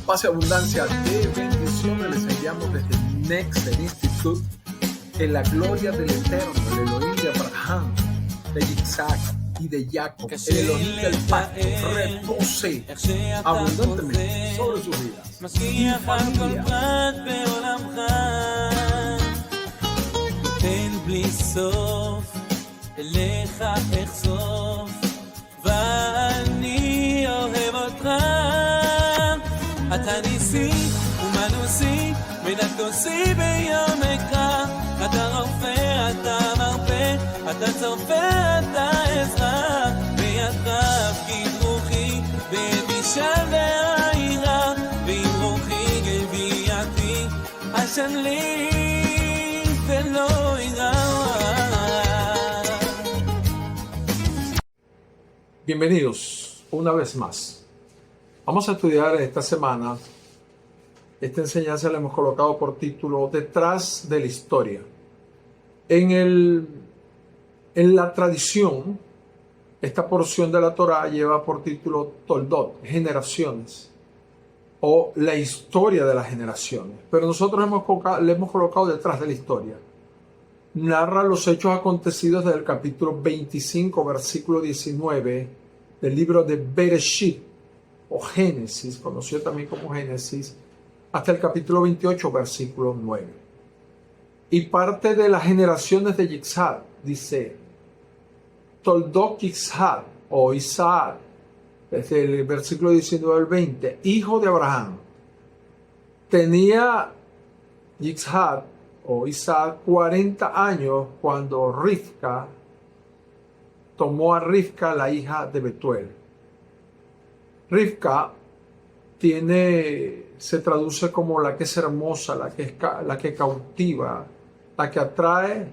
Paz y abundancia de bendiciones les enviamos desde Nexer Institute, que la gloria del Eterno, el Elohim de Abraham, de Isaac y de Jacob, el Elohim del pacto, repose abundantemente sobre sus vidas y familia. אתה ניסי ומנוסי ונקדוסי ביומך אתה רופא, אתה מרפא, אתה צרפא, אתה עזרא בידיו כדרוכי בבישה והעירה ועם רוחי גביעתי עשן לי ולא יראה. Bienvenidos una vez más. Vamos a estudiar esta semana, esta enseñanza la hemos colocado por título Detrás de la historia. En la tradición, esta porción de la Torá lleva por título Toldot, generaciones, o la historia de las generaciones. Pero nosotros le hemos colocado detrás de la historia. Narra los hechos acontecidos desde el capítulo 25, versículo 19 del libro de Bereshit, o Génesis, conocido también como Génesis, hasta el capítulo 28, versículo 9. Y parte de las generaciones de Yitzhak, dice, Toldot Yitzhak, o Isaac, desde el versículo 19 al 20, hijo de Abraham. Tenía Yitzhak, o Isaac, 40 años cuando Rivka tomó a Rivka, la hija de Betuel. Rivka se traduce como la que es hermosa, la que cautiva, la que atrae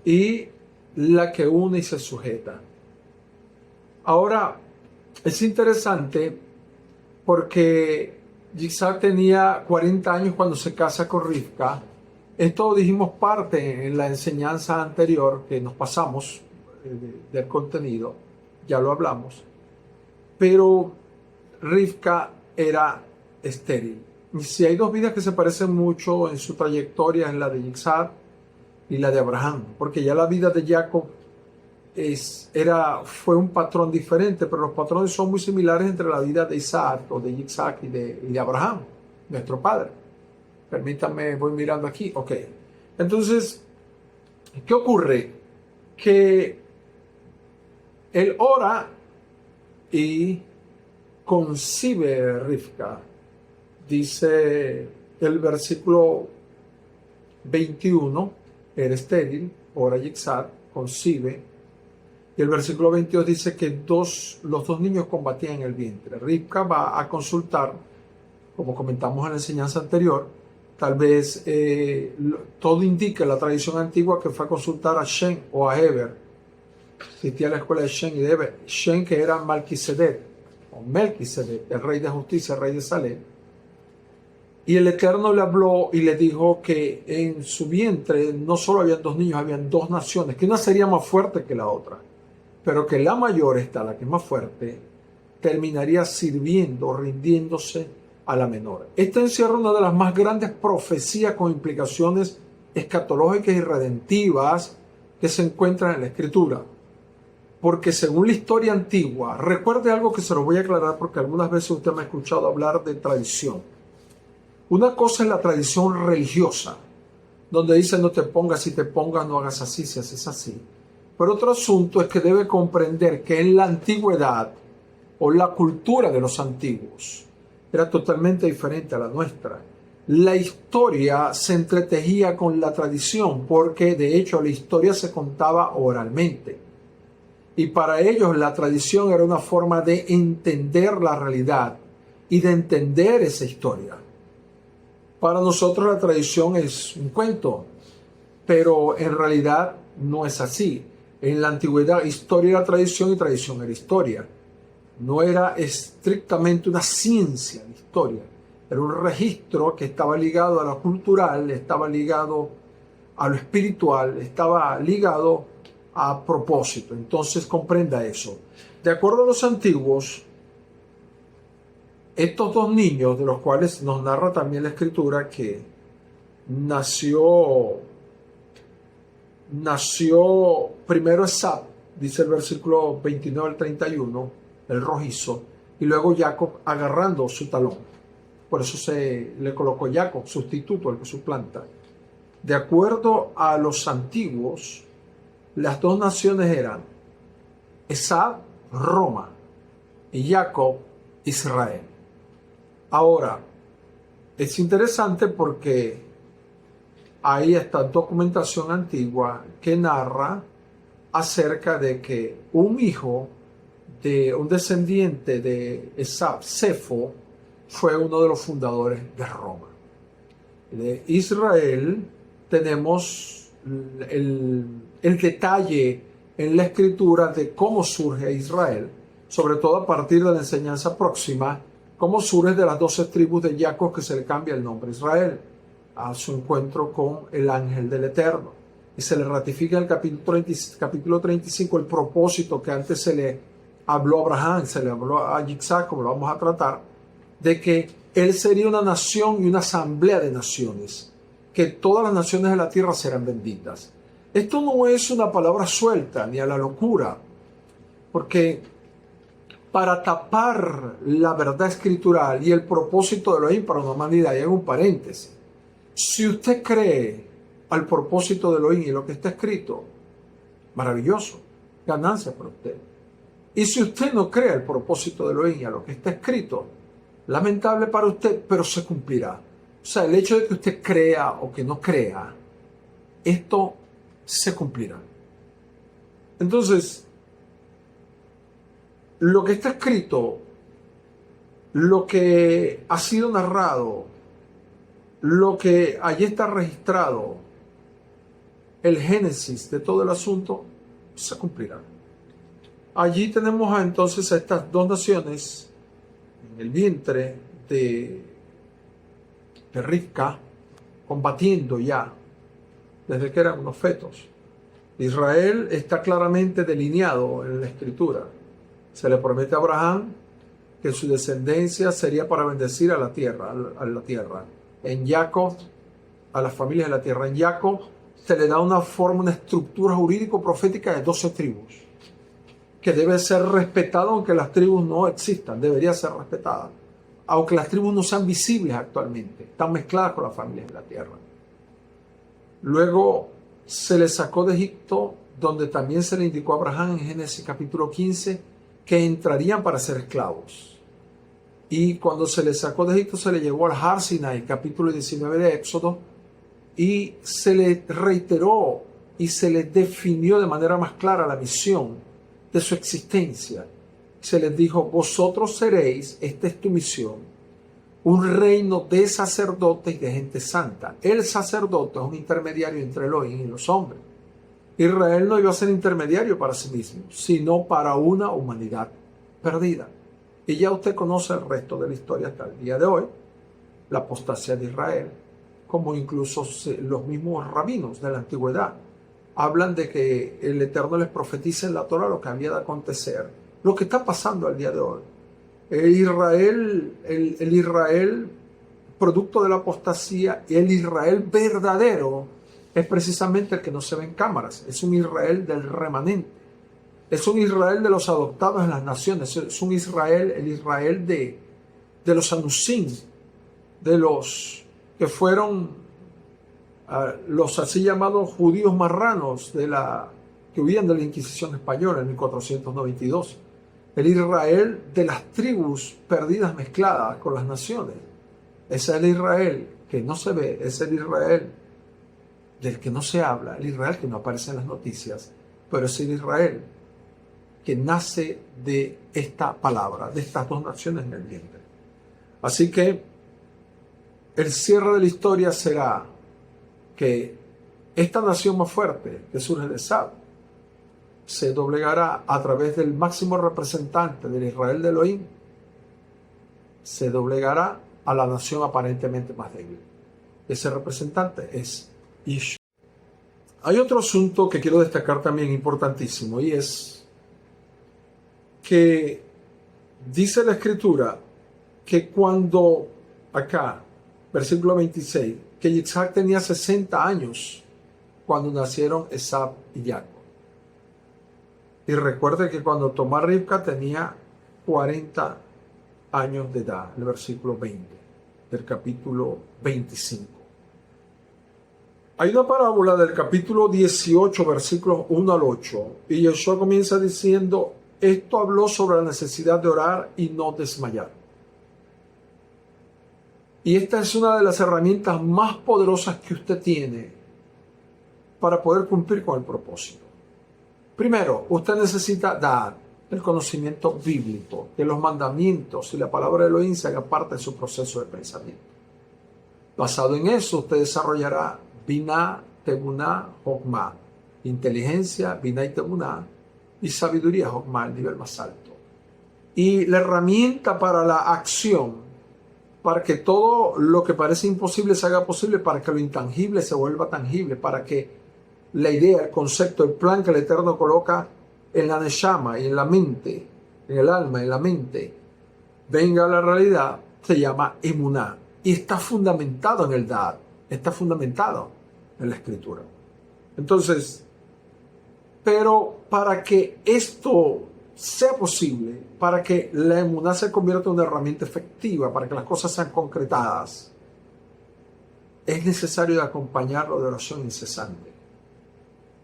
y la que une y se sujeta. Ahora, es interesante porque Isaac tenía 40 años cuando se casa con Rivka. Esto dijimos parte en la enseñanza anterior que nos pasamos del contenido, ya lo hablamos, pero Rivka era estéril. Y si hay dos vidas que se parecen mucho en su trayectoria, es la de Isaac y la de Abraham, porque ya la vida de Jacob fue un patrón diferente, pero los patrones son muy similares entre la vida de Isaac o de Isaac y de Abraham, nuestro padre. Permítanme, voy mirando aquí. Ok. Entonces, ¿qué ocurre? Que él ora y concibe Rivka. Dice el versículo 21, era estéril, ora Yitzhak, concibe. Y el versículo 22 dice que los dos niños combatían en el vientre. Rivka va a consultar, como comentamos en la enseñanza anterior, tal vez todo indica en la tradición antigua que fue a consultar a Shem o a Heber. Existía la escuela de Shem y de Heber. Shem, que era Melquisedec, o Melquisedec, el rey de justicia, el rey de Salem. Y el Eterno le habló y le dijo que en su vientre no solo habían dos niños, habían dos naciones, que una sería más fuerte que la otra, pero que la mayor, la que es más fuerte, terminaría sirviendo, rindiéndose a la menor. Esta encierra una de las más grandes profecías con implicaciones escatológicas y redentivas que se encuentran en la Escritura. Porque según la historia antigua, recuerde algo que se lo voy a aclarar porque algunas veces usted me ha escuchado hablar de tradición. Una cosa es la tradición religiosa, donde dice no te pongas, si te pongas no hagas así, si haces así. Pero otro asunto es que debe comprender que en la antigüedad, o la cultura de los antiguos, era totalmente diferente a la nuestra. La historia se entretejía con la tradición, porque de hecho la historia se contaba oralmente. Y para ellos la tradición era una forma de entender la realidad y de entender esa historia. Para nosotros la tradición es un cuento, pero en realidad no es así. En la antigüedad, historia era tradición y tradición era historia. No era estrictamente una ciencia de historia. Era un registro que estaba ligado a lo cultural, estaba ligado a lo espiritual, estaba ligado a propósito. Entonces comprenda eso. De acuerdo a los antiguos, estos dos niños, de los cuales nos narra también la escritura que nació primero Esab, dice el versículo 29 al 31, el rojizo, y luego Jacob agarrando su talón. Por eso se le colocó Jacob, sustituto, el que suplanta. De acuerdo a los antiguos, las dos naciones eran Esab, Roma, y Jacob, Israel. Ahora, es interesante porque hay esta documentación antigua que narra acerca de que un hijo de un descendiente de Esab, Cefo, fue uno de los fundadores de Roma. De Israel tenemos el detalle en la escritura de cómo surge Israel, sobre todo a partir de la enseñanza próxima, cómo surge de las 12 tribus de Jacob, que se le cambia el nombre Israel a su encuentro con el ángel del Eterno. Y se le ratifica en el capítulo 35 el propósito que antes se le habló a Abraham, se le habló a Yitzhak, como lo vamos a tratar, de que él sería una nación y una asamblea de naciones, que todas las naciones de la tierra serán benditas. Esto no es una palabra suelta ni a la locura, porque para tapar la verdad escritural y el propósito de Elohim para la humanidad, y hago un paréntesis, si usted cree al propósito de Elohim y lo que está escrito, maravilloso, ganancia para usted. Y si usted no cree al propósito de Elohim y a lo que está escrito, lamentable para usted, pero se cumplirá. O sea, el hecho de que usted crea o que no crea, esto se cumplirá. Entonces, lo que está escrito, lo que ha sido narrado, lo que allí está registrado, el génesis de todo el asunto, se cumplirá. Allí tenemos entonces a estas dos naciones en el vientre de Rivka, combatiendo ya desde que eran unos fetos. Israel está claramente delineado en la escritura. Se le promete a Abraham que su descendencia sería para bendecir a la tierra. En Jacob, a las familias de la tierra. En Jacob se le da una forma, una estructura jurídico-profética de 12 tribus, que debe ser respetada aunque las tribus no existan, debería ser respetada. Aunque las tribus no sean visibles actualmente, están mezcladas con las familias de la tierra. Luego se le sacó de Egipto, donde también se le indicó a Abraham en Génesis capítulo 15, que entrarían para ser esclavos. Y cuando se le sacó de Egipto, se le llevó al Har Sinai, capítulo 19 de Éxodo, y se le reiteró y se le definió de manera más clara la misión de su existencia. Se les dijo: vosotros seréis, esta es tu misión, un reino de sacerdotes y de gente santa. El sacerdote es un intermediario entre Elohim y los hombres. Israel no iba a ser intermediario para sí mismo, sino para una humanidad perdida. Y ya usted conoce el resto de la historia hasta el día de hoy, la apostasía de Israel, como incluso los mismos rabinos de la antigüedad hablan de que el Eterno les profetiza en la Torah lo que había de acontecer, lo que está pasando al día de hoy. El Israel producto de la apostasía, y el Israel verdadero es precisamente el que no se ve en cámaras, es un Israel del remanente, es un Israel de los adoptados en las naciones, es un Israel, el Israel de los Anusim, de los que fueron los así llamados judíos marranos que huían de la Inquisición española en 1492. El Israel de las tribus perdidas mezcladas con las naciones. Ese es el Israel que no se ve, es el Israel del que no se habla, el Israel que no aparece en las noticias, pero es el Israel que nace de esta palabra, de estas dos naciones en el vientre. Así que el cierre de la historia será que esta nación más fuerte que surge de Esab se doblegará a través del máximo representante del Israel de Elohim, se doblegará a la nación aparentemente más débil. Ese representante es Yeshua. Hay otro asunto que quiero destacar también importantísimo, y es que dice la Escritura que cuando, acá, versículo 26, que Yitzhak tenía 60 años cuando nacieron Esab y Jacob. Y recuerde que cuando tomó a Rivka tenía 40 años de edad, el versículo 20 del capítulo 25. Hay una parábola del capítulo 18, versículos 1 al 8, y Yeshua comienza diciendo, esto habló sobre la necesidad de orar y no desmayar. Y esta es una de las herramientas más poderosas que usted tiene para poder cumplir con el propósito. Primero, usted necesita dar el conocimiento bíblico, que los mandamientos y la palabra de Elohim se haga parte de su proceso de pensamiento. Basado en eso, usted desarrollará Binah, Tebuná, Jokmah, inteligencia, Binah y Tebuná, y sabiduría, Jokmah, el nivel más alto. Y la herramienta para la acción, para que todo lo que parece imposible se haga posible, para que lo intangible se vuelva tangible, para que la idea, el concepto, el plan que el Eterno coloca en la neshama y en la mente, en el alma, en la mente, venga a la realidad, se llama emuná. Y está fundamentado en el Da'at, está fundamentado en la Escritura. Entonces, pero para que esto sea posible, para que la emuná se convierta en una herramienta efectiva, para que las cosas sean concretadas, es necesario acompañarlo de oración incesante.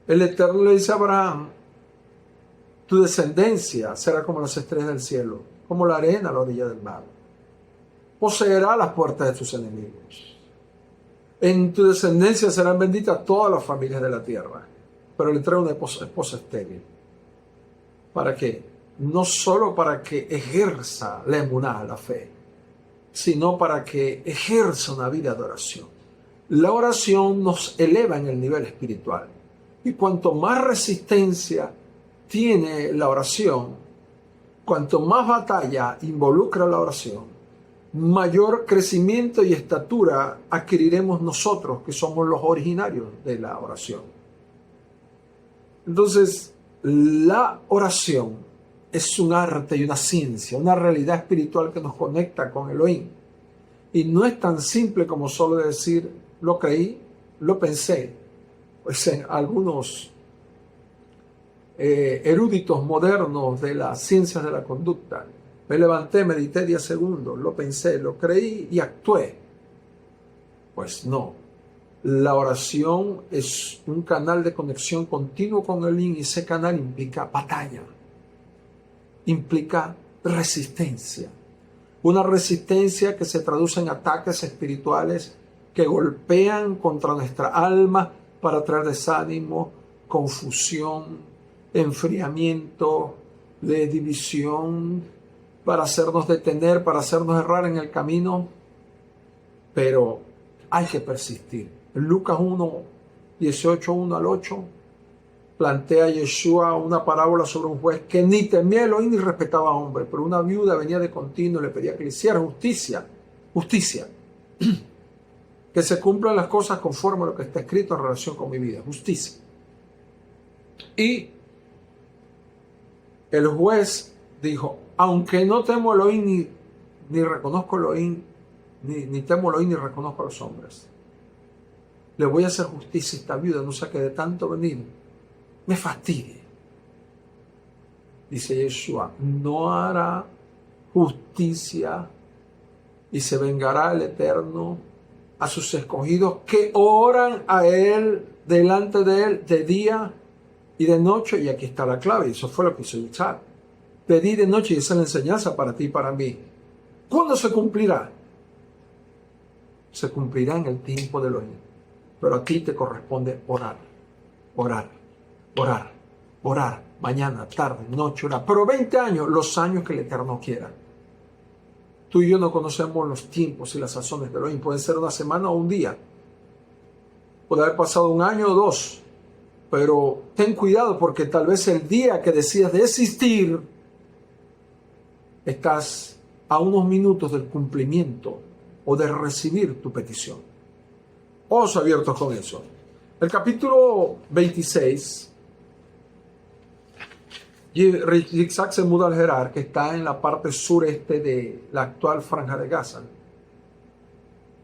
El Eterno le dice a Abraham, tu descendencia será como las estrellas del cielo, como la arena a la orilla del mar. Poseerá las puertas de tus enemigos. En tu descendencia serán benditas todas las familias de la tierra. Pero le trae una esposa estéril. ¿Para qué? No solo para que ejerza la emuná, la fe, sino para que ejerza una vida de oración. La oración nos eleva en el nivel espiritual. Y cuanto más resistencia tiene la oración, cuanto más batalla involucra la oración, mayor crecimiento y estatura adquiriremos nosotros, que somos los originarios de la oración. Entonces, la oración es un arte y una ciencia, una realidad espiritual que nos conecta con Elohim. Y no es tan simple como solo decir, lo creí, lo pensé. Pues algunos eruditos modernos de las ciencias de la conducta, me levanté, medité 10 segundos, lo pensé, lo creí y actué. Pues no, la oración es un canal de conexión continuo con Elohim y ese canal implica batalla, implica resistencia, una resistencia que se traduce en ataques espirituales que golpean contra nuestra alma para traer desánimo, confusión, enfriamiento, de división, para hacernos detener, para hacernos errar en el camino. Pero hay que persistir. En Lucas 1, 18, 1 al 8, plantea Yeshua una parábola sobre un juez que ni temía a Elohim ni respetaba a hombre, pero una viuda venía de continuo y le pedía que le hiciera justicia. Que se cumplan las cosas conforme a lo que está escrito en relación con mi vida. Justicia. Y el juez dijo, aunque no temo a Elohim ni reconozco a Elohim, ni temo a Elohim ni reconozco a los hombres, le voy a hacer justicia a esta viuda, no sé que de tanto venir me fastidie. Dice Yeshua, no hará justicia y se vengará el Eterno a sus escogidos que oran a Él, delante de Él, de día y de noche. Y aquí está la clave, y eso fue lo que hizo Yitzhak. De día y de noche, y esa es la enseñanza para ti y para mí. ¿Cuándo se cumplirá? Se cumplirá en el tiempo de Elohim. Pero a ti te corresponde orar, orar, orar, orar. Mañana, tarde, noche, orar. Pero 20 años, los años que el Eterno quiera. Tú y yo no conocemos los tiempos y las sazones de Elohim. Puede ser una semana o un día. Puede haber pasado un año o dos. Pero ten cuidado porque tal vez el día que decidas desistir, estás a unos minutos del cumplimiento o de recibir tu petición. Ojos abiertos con eso. El capítulo 26 Yitzhak se muda al Gerar, que está en la parte sureste de la actual Franja de Gaza.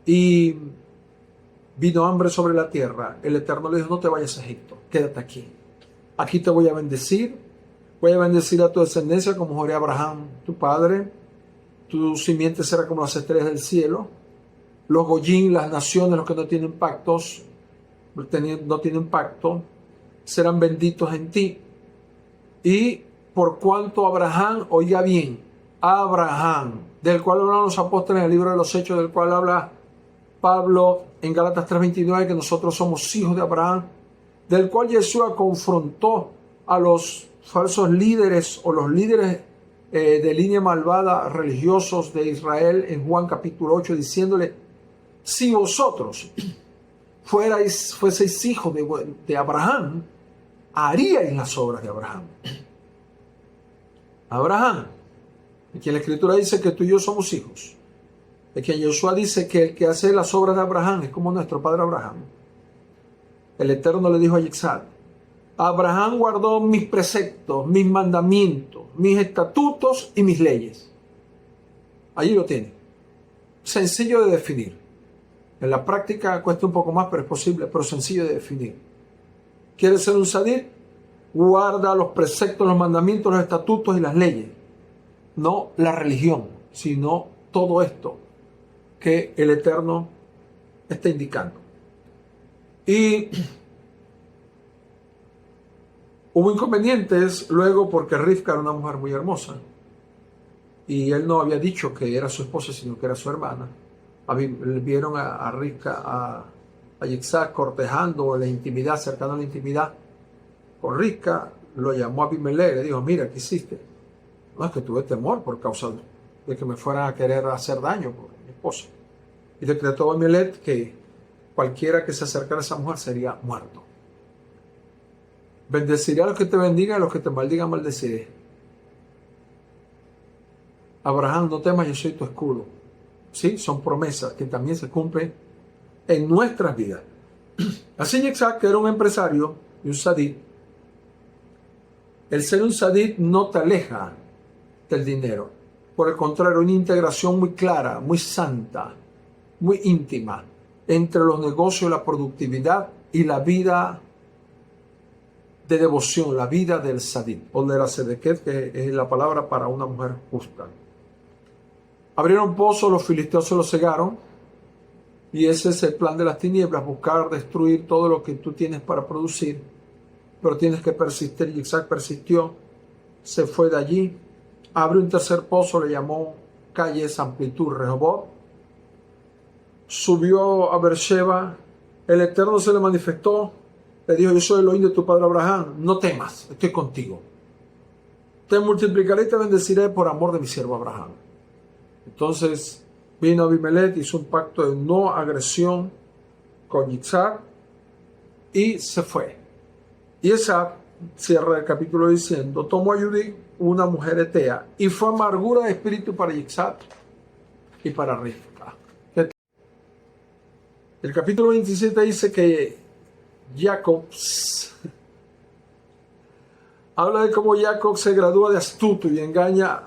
Y vino hambre sobre la tierra. El Eterno le dijo, no te vayas a Egipto, quédate aquí. Aquí te voy a bendecir a tu descendencia como juré a Abraham, tu padre. Tu simiente será como las estrellas del cielo. Los goyín, las naciones, los que no tienen pactos, no tienen pacto, serán benditos en ti. Y por cuanto Abraham, oiga bien, Abraham, del cual hablan los apóstoles en el libro de los Hechos, del cual habla Pablo en Gálatas 3:29, que nosotros somos hijos de Abraham, del cual Yeshua confrontó a los falsos líderes o los líderes de línea malvada religiosos de Israel en Juan capítulo 8, diciéndole, si vosotros fueseis hijos de Abraham, haríais las obras de Abraham. Abraham, de quien la Escritura dice que tú y yo somos hijos, de quien Josué dice que el que hace las obras de Abraham es como nuestro padre Abraham. El Eterno le dijo a Yitzhak, Abraham guardó mis preceptos, mis mandamientos, mis estatutos y mis leyes. Allí lo tiene. Sencillo de definir. En la práctica cuesta un poco más, pero es posible, pero sencillo de definir. ¿Quieres ser un sadí? Guarda los preceptos, los mandamientos, los estatutos y las leyes. No la religión, sino todo esto que el Eterno está indicando. Y hubo inconvenientes luego porque Rivka era una mujer muy hermosa y él no había dicho que era su esposa, sino que era su hermana. Vieron a Rivka, a Yitzhak cortejando la intimidad, cercano a la intimidad con Rivka. Lo llamó a Abimelech y le dijo, mira, ¿qué hiciste? No, es que tuve temor por causa de que me fueran a querer hacer daño por mi esposa. Y decretó a Abimelech que cualquiera que se acercara a esa mujer sería muerto. Bendeciré a los que te bendigan, a los que te maldigan, maldeciré. Abraham, no temas, yo soy tu escudo. Sí, son promesas que también se cumplen en nuestras vidas. Así Yitzhak, que era un empresario y un sadí, el ser un sadí no te aleja del dinero. Por el contrario, una integración muy clara, muy santa, muy íntima entre los negocios, la productividad y la vida de devoción, la vida del sadí, o de la sedeket, que es la palabra para una mujer justa. Abrieron pozos, los filisteos se los cegaron, y ese es el plan de las tinieblas, buscar destruir todo lo que tú tienes para producir, pero tienes que persistir. Yitzhak persistió, se fue de allí, abrió un tercer pozo, le llamó calles, amplitud, Rehobot, subió a Beersheba, el Eterno se le manifestó, le dijo, yo soy el Elohim de tu padre Abraham, no temas, estoy contigo. Te multiplicaré y te bendeciré por amor de mi siervo Abraham. Entonces vino Abimelech, hizo un pacto de no agresión con Yitzhak y se fue. Y Esab cierra el capítulo diciendo, tomó a Judí, una mujer etea, y fue amargura de espíritu para Yitzhak y para Rivka. El capítulo 27 dice que Jacob habla de cómo Jacob se gradúa de astuto y engaña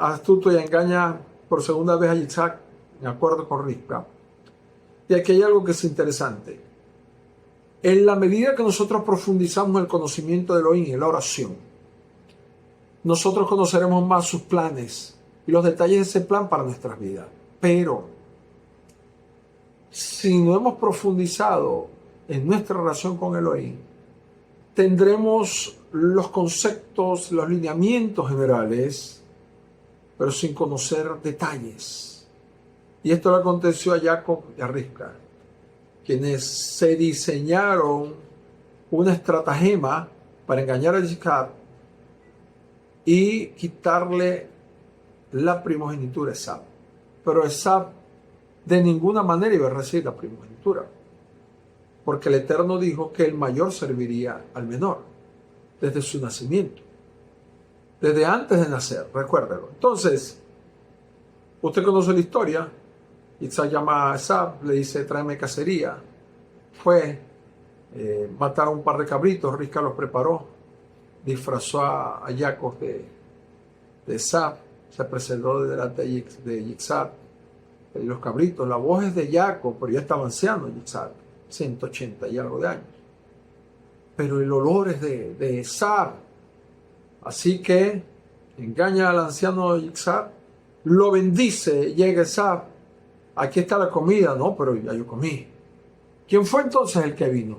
por segunda vez a Yitzhak en acuerdo con Rivka. Y aquí hay algo que es interesante. En la medida que nosotros profundizamos en el conocimiento de Elohim, en la oración, nosotros conoceremos más sus planes y los detalles de ese plan para nuestras vidas. Pero si no hemos profundizado en nuestra relación con Elohim, tendremos los conceptos, los lineamientos generales, pero sin conocer detalles. Y esto le aconteció a Jacob y a Rivka, quienes se diseñaron una estratagema para engañar a Yitzhak y quitarle la primogenitura a Esab. Pero Esab de ninguna manera iba a recibir la primogenitura, porque el Eterno dijo que el mayor serviría al menor desde su nacimiento, desde antes de nacer, recuérdelo. Entonces, usted conoce la historia. Yitzhak llama a Esab, le dice, tráeme cacería. Fue, mataron un par de cabritos, Rivka los preparó, disfrazó a Jacob de de Esaf se presentó delante de Yitzhak, los cabritos. La voz es de Jacob, pero ya estaba anciano Yitzhak, 180 y algo de años. Pero el olor es de Esaf. Así que engaña al anciano Yitzhak, lo bendice, llega Esaf. Aquí está la comida, no, pero ya yo comí. ¿Quién fue entonces el que vino?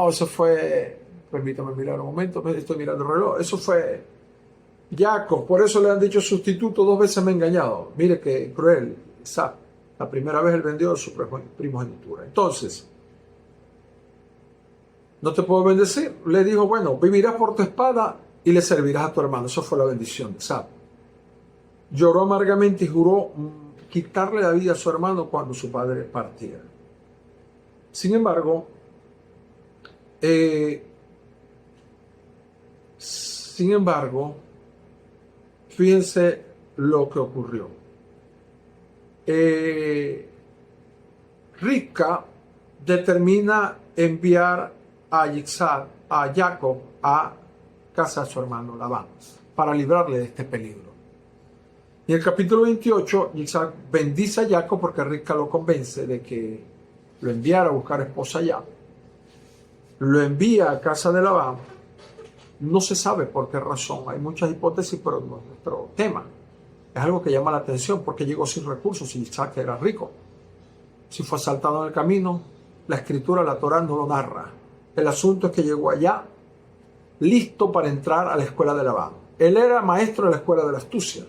Eso fue, permítame mirar un momento, estoy mirando el reloj, eso fue Jacob, por eso le han dicho sustituto, 2 veces me ha engañado. Mire qué cruel, Isaac. La primera vez él vendió su primogenitura. Entonces, no te puedo bendecir. Le dijo, bueno, vivirás por tu espada y le servirás a tu hermano. Eso fue la bendición de Isaac. Lloró amargamente y juró quitarle la vida a su hermano cuando su padre partiera. Sin embargo, fíjense lo que ocurrió. Rivka determina enviar a Yitzhak, a Jacob, a casa de su hermano Labán, para librarle de este peligro. Y en el capítulo 28, Yitzhak bendice a Jacob porque Rivka lo convence de que lo enviara a buscar esposa allá. Lo envía a casa de Labán. No se sabe por qué razón. Hay muchas hipótesis, pero no es nuestro tema. Es algo que llama la atención porque llegó sin recursos y Yitzhak era rico. Si fue asaltado en el camino, la escritura, la Torá no lo narra. El asunto es que llegó allá listo para entrar a la escuela de Labán. Él era maestro de la escuela de la astucia.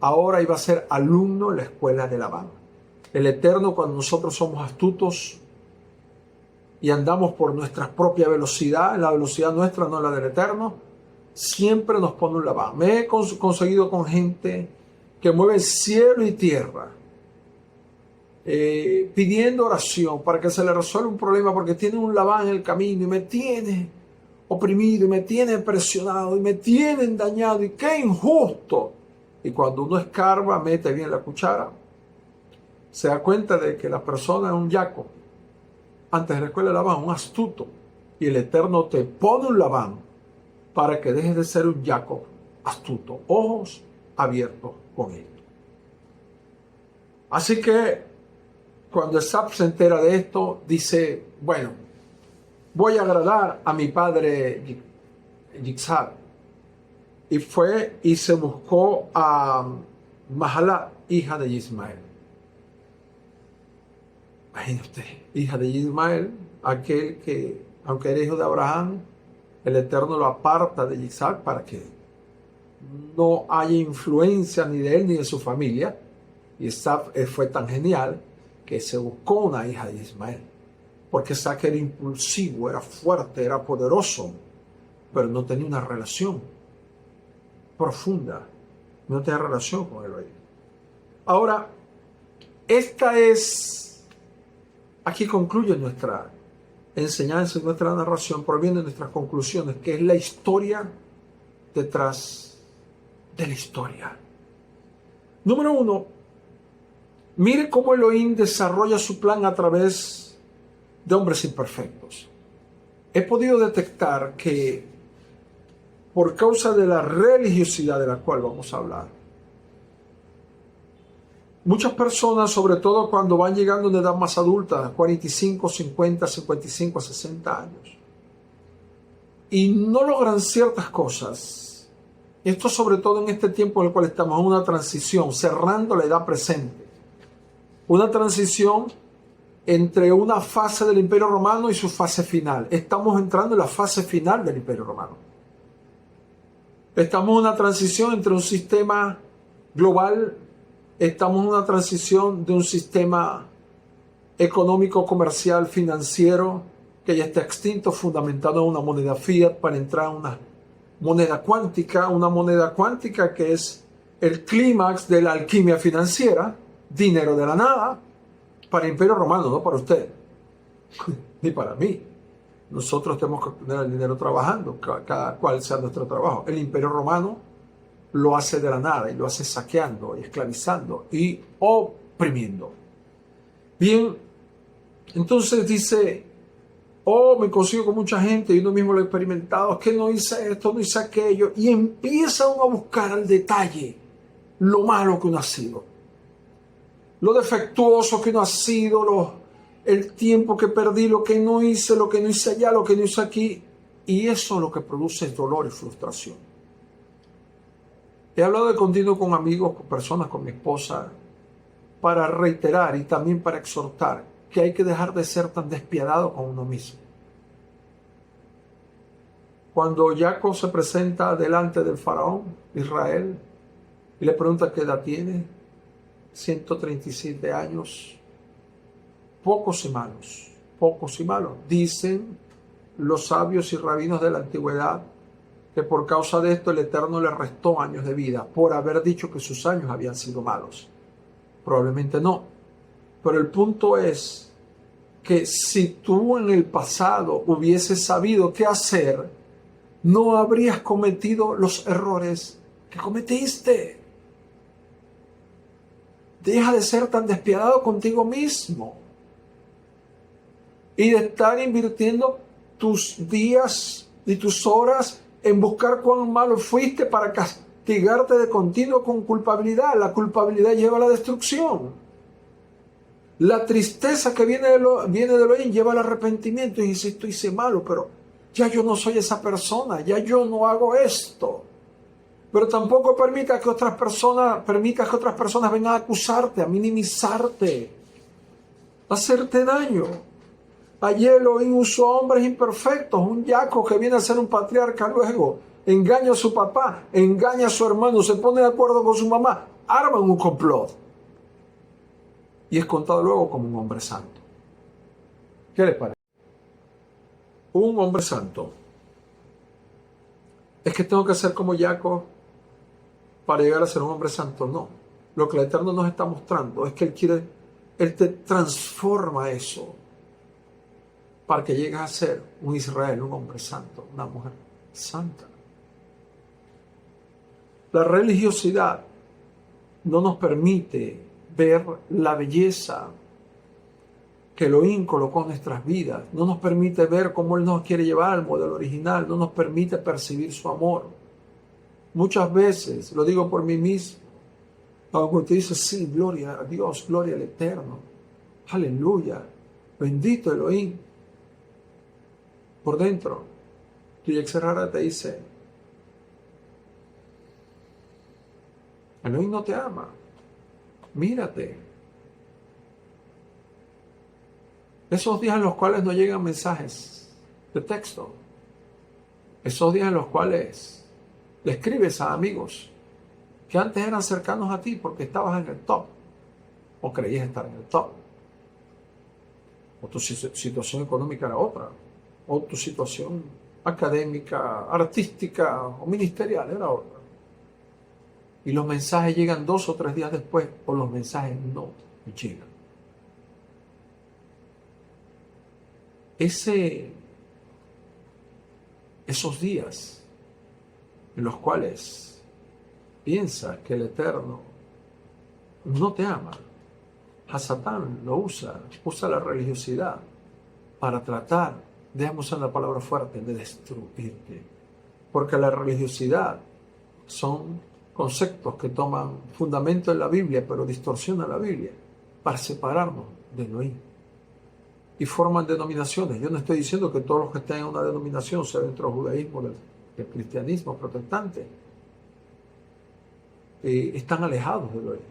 Ahora iba a ser alumno en la escuela de Labán. El Eterno, cuando nosotros somos astutos y andamos por nuestra propia velocidad, la velocidad nuestra, no la del Eterno, siempre nos pone un Labán. Me he conseguido con gente que mueve cielo y tierra, pidiendo oración para que se le resuelva un problema porque tiene un Labán en el camino y me tiene oprimido y me tiene presionado y me tienen dañado y qué injusto. Y cuando uno escarba, mete bien la cuchara, se da cuenta de que la persona es un Jacob. Antes de la escuela de Labán, un astuto. Y el Eterno te pone un Labán para que dejes de ser un Jacob astuto. Ojos abiertos con esto. Así que cuando Esaf se entera de esto, dice, bueno, voy a agradar a mi padre Yitzhak. Y fue y se buscó a Mahalat, hija de Ismael. Imagínate usted, hija de Ismael, aquel que, aunque era hijo de Abraham, el Eterno lo aparta de Yitzhak para que no haya influencia ni de él ni de su familia. Y Esaf fue tan genial que se buscó una hija de Ismael. Porque Isaac era impulsivo, era fuerte, era poderoso, pero no tenía una relación profunda, no tenía relación con Elohim. Ahora, aquí concluye nuestra enseñanza, nuestra narración, proviene de nuestras conclusiones, que es la historia detrás de la historia. Número 1, mire cómo Elohim desarrolla su plan a través de hombres imperfectos. He podido detectar que por causa de la religiosidad de la cual vamos a hablar, muchas personas, sobre todo cuando van llegando a una edad más adulta, 45, 50, 55, 60 años, y no logran ciertas cosas, esto sobre todo en este tiempo en el cual estamos en una transición, cerrando la edad presente, una transición entre una fase del Imperio Romano y su fase final. Estamos entrando en la fase final del Imperio Romano. Estamos en una transición entre un sistema global, estamos en una transición de un sistema económico, comercial, financiero, que ya está extinto, fundamentado en una moneda fiat para entrar a una moneda cuántica que es el clímax de la alquimia financiera, dinero de la nada, para el Imperio Romano, no para usted, ni para mí. Nosotros tenemos que tener el dinero trabajando, cada cual sea nuestro trabajo. El Imperio Romano lo hace de la nada y lo hace saqueando y esclavizando y oprimiendo. Bien, entonces dice, O me consigo con mucha gente y uno mismo lo ha experimentado, es que no hice esto, no hice aquello, y empieza uno a buscar al detalle lo malo que uno ha sido, lo defectuoso que uno ha sido, el tiempo que perdí, lo que no hice allá, lo que no hice aquí, y eso lo que produce es dolor y frustración. He hablado de continuo con amigos, con personas, con mi esposa, para reiterar y también para exhortar que hay que dejar de ser tan despiadado con uno mismo. Cuando Jacob se presenta delante del faraón de Israel y le pregunta qué edad tiene, 137 años, pocos y malos. Dicen los sabios y rabinos de la antigüedad que por causa de esto el Eterno le restó años de vida por haber dicho que sus años habían sido malos. Probablemente no. Pero el punto es que si tú en el pasado hubieses sabido qué hacer, no habrías cometido los errores que cometiste. Deja de ser tan despiadado contigo mismo y de estar invirtiendo tus días y tus horas en buscar cuán malo fuiste para castigarte de continuo con culpabilidad. La culpabilidad lleva a la destrucción. La tristeza que viene de Elohim lleva al arrepentimiento y dice, esto hice malo, pero ya yo no soy esa persona, ya yo no hago esto. Pero tampoco permitas que otras personas vengan a acusarte, a minimizarte, a hacerte daño. Ayer Elohim usó hombres imperfectos, un Jacob que viene a ser un patriarca luego, engaña a su papá, engaña a su hermano, se pone de acuerdo con su mamá, arman un complot. Y es contado luego como un hombre santo. ¿Qué les parece? Un hombre santo. Es que tengo que ser como Jacob para llegar a ser un hombre santo. No. Lo que el Eterno nos está mostrando es que Él te transforma eso para que llegues a ser un Israel, un hombre santo, una mujer santa. La religiosidad no nos permite ver la belleza que Elohim colocó en nuestras vidas, no nos permite ver cómo Él nos quiere llevar al modelo original, no nos permite percibir su amor. Muchas veces, lo digo por mí mismo, cuando te dice, sí, gloria a Dios, gloria al Eterno, aleluya, bendito Elohim, por dentro, tu Yetzer Hara te dice, Elohim no te ama, mírate. Esos días en los cuales no llegan mensajes de texto, esos días en los cuales le escribes a amigos que antes eran cercanos a ti porque estabas en el top o creías estar en el top, o tu situación económica era otra, o tu situación académica, artística o ministerial era otra, y los mensajes llegan 2 o 3 días después, o los mensajes no llegan. Esos días en los cuales piensas que el Eterno no te ama, a Satán lo usa la religiosidad para tratar, déjame usar la palabra fuerte, de destruirte. Porque la religiosidad son conceptos que toman fundamento en la Biblia, pero distorsionan la Biblia para separarnos de Elohim. Y forman denominaciones. Yo no estoy diciendo que todos los que estén en una denominación, sea dentro del judaísmo, del cristianismo, protestante, están alejados de Elohim.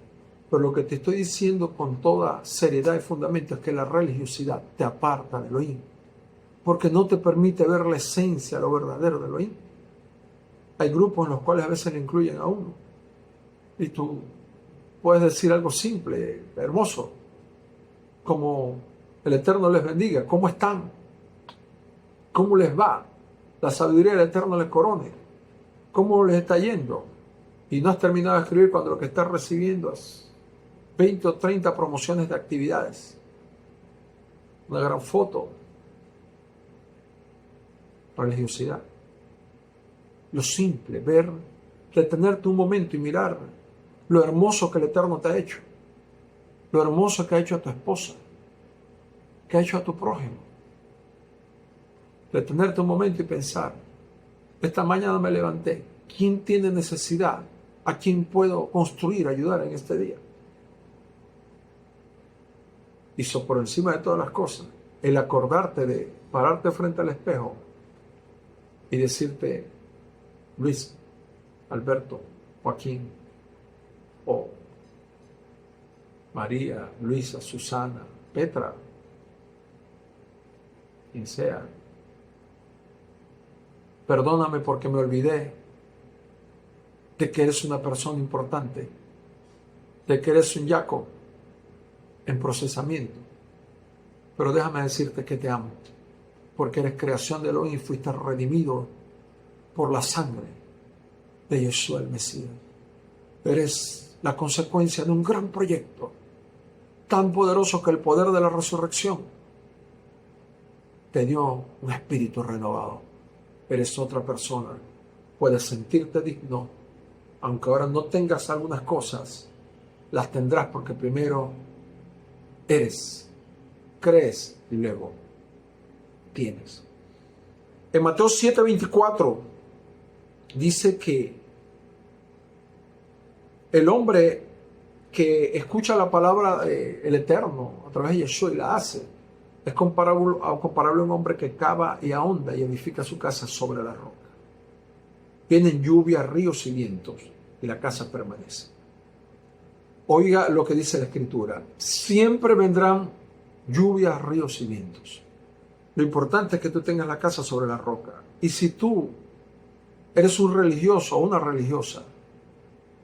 Pero lo que te estoy diciendo con toda seriedad y fundamento es que la religiosidad te aparta de Elohim, porque no te permite ver la esencia, lo verdadero de Elohim. Hay grupos en los cuales a veces le incluyen a uno. Y tú puedes decir algo simple, hermoso, como el Eterno les bendiga, ¿cómo están? ¿Cómo les va? La sabiduría del Eterno les corone. ¿Cómo les está yendo? Y no has terminado de escribir cuando lo que estás recibiendo es 20 o 30 promociones de actividades. Una gran foto. Religiosidad. Lo simple, detenerte un momento y mirar lo hermoso que el Eterno te ha hecho. Lo hermoso que ha hecho a tu esposa, que ha hecho a tu prójimo. detenerte un momento y pensar, esta mañana me levanté, ¿quién tiene necesidad? ¿A quién puedo construir, ayudar en este día? Y por encima de todas las cosas, el acordarte de pararte frente al espejo y decirte, Luis, Alberto, Joaquín, o María, Luisa, Susana, Petra, quien sea, perdóname porque me olvidé de que eres una persona importante, de que eres un yaco en procesamiento, pero déjame decirte que te amo, porque eres creación de Elohim y fuiste redimido por la sangre de Yeshua el Mesías. Eres la consecuencia de un gran proyecto, tan poderoso que el poder de la resurrección te dio un espíritu renovado. Eres otra persona, puedes sentirte digno, aunque ahora no tengas algunas cosas, las tendrás porque primero eres, crees y luego tienes. En Mateo 7:24 dice que el hombre que escucha la palabra del Eterno a través de Yeshua y la hace, es comparable a un hombre que cava y ahonda y edifica su casa sobre la roca. Vienen lluvias, ríos y vientos y la casa permanece. Oiga lo que dice la Escritura. Siempre vendrán lluvias, ríos y vientos. Lo importante es que tú tengas la casa sobre la roca. Y si tú eres un religioso o una religiosa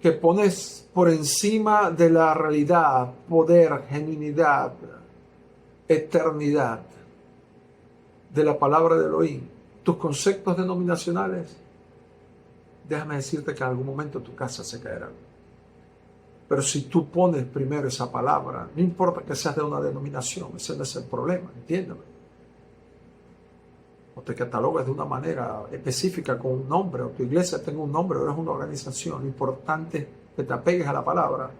que pones por encima de la realidad, poder, genuinidad, eternidad de la palabra de Elohim, tus conceptos denominacionales, déjame decirte que en algún momento tu casa se caerá. Pero si tú pones primero esa palabra, no importa que seas de una denominación, ese no es el problema, entiéndeme. O te catalogas de una manera específica con un nombre, o tu iglesia tenga un nombre, o eres una organización, lo importante es que te apegues a la palabra.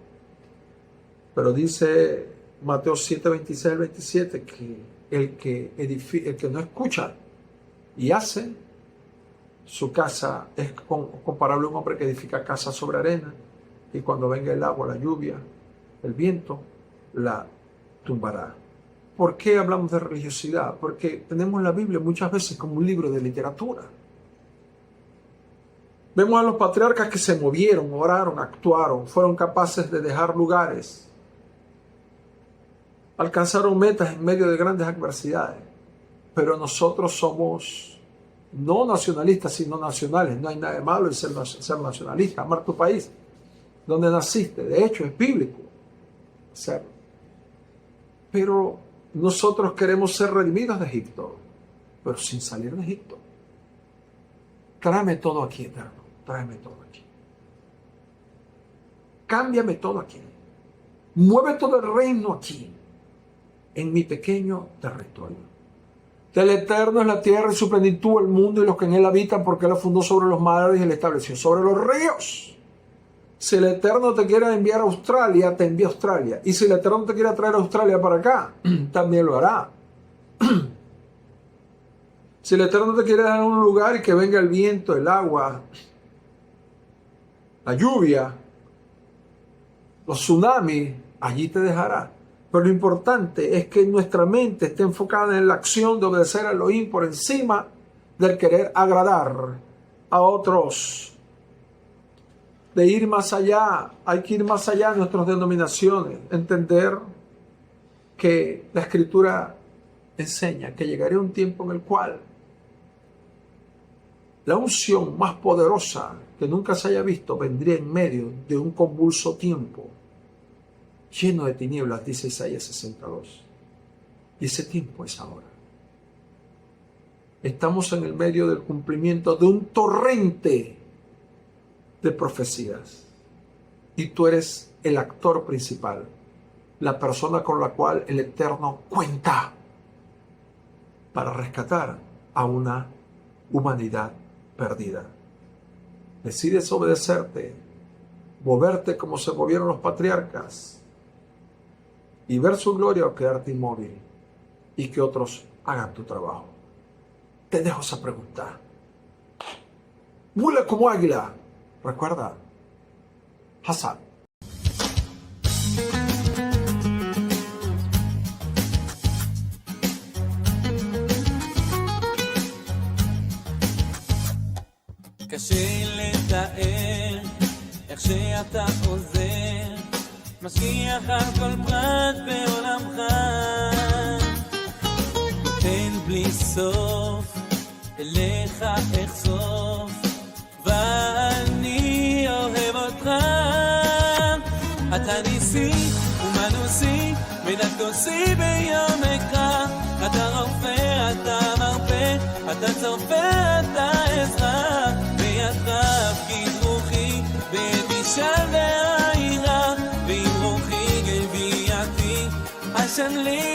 Pero dice Mateo 7, 26 al 27, que el que no escucha y hace, su casa es comparable a un hombre que edifica casa sobre arena, y cuando venga el agua, la lluvia, el viento, la tumbará. ¿Por qué hablamos de religiosidad? Porque tenemos la Biblia muchas veces como un libro de literatura. Vemos a los patriarcas que se movieron, oraron, actuaron, fueron capaces de dejar lugares, alcanzaron metas en medio de grandes adversidades. Pero nosotros somos no nacionalistas, sino nacionales. No hay nada de malo en ser nacionalista, amar tu país, donde naciste. De hecho, es bíblico serlo. Pero nosotros queremos ser redimidos de Egipto, pero sin salir de Egipto. Tráeme todo aquí, Eterno. Tráeme todo aquí. Cámbiame todo aquí. Mueve todo el reino aquí, en mi pequeño territorio. Del Eterno es la tierra y su plenitud, el mundo y los que en él habitan, porque él lo fundó sobre los mares y él estableció sobre los ríos. Si el Eterno te quiere enviar a Australia, te envía a Australia. Y si el Eterno te quiere traer a Australia para acá, también lo hará. Si el Eterno te quiere dar un lugar y que venga el viento, el agua, la lluvia, los tsunamis, allí te dejará. Pero lo importante es que nuestra mente esté enfocada en la acción de obedecer a Elohim por encima del querer agradar a otros. De ir más allá, hay que ir más allá de nuestras denominaciones, entender que la Escritura enseña que llegaría un tiempo en el cual la unción más poderosa que nunca se haya visto vendría en medio de un convulso tiempo lleno de tinieblas, dice Isaías 62. Y ese tiempo es ahora. Estamos en el medio del cumplimiento de un torrente de profecías. Y tú eres el actor principal, la persona con la cual el Eterno cuenta para rescatar a una humanidad perdida. Decides obedecerte, moverte como se movieron los patriarcas y ver su gloria o quedarte inmóvil y que otros hagan tu trabajo. te dejo esa pregunta. Vuela como águila. Recuerda, Hassan. קשה לתאר איך שאתה עוזר, משגיח על כל פרט בעולמך, נותן בלי סוף, אליך אחשוף, ואני אוהב אותך. אתה ניסי ומנוסי, מנקוסי ביומך, אתה רופא, אתה מרפא, אתה צופה, אתה עזרה, בידך פקיד רוחי, בידי שלווה העירה, ועם רוחי גביעתי, השן לי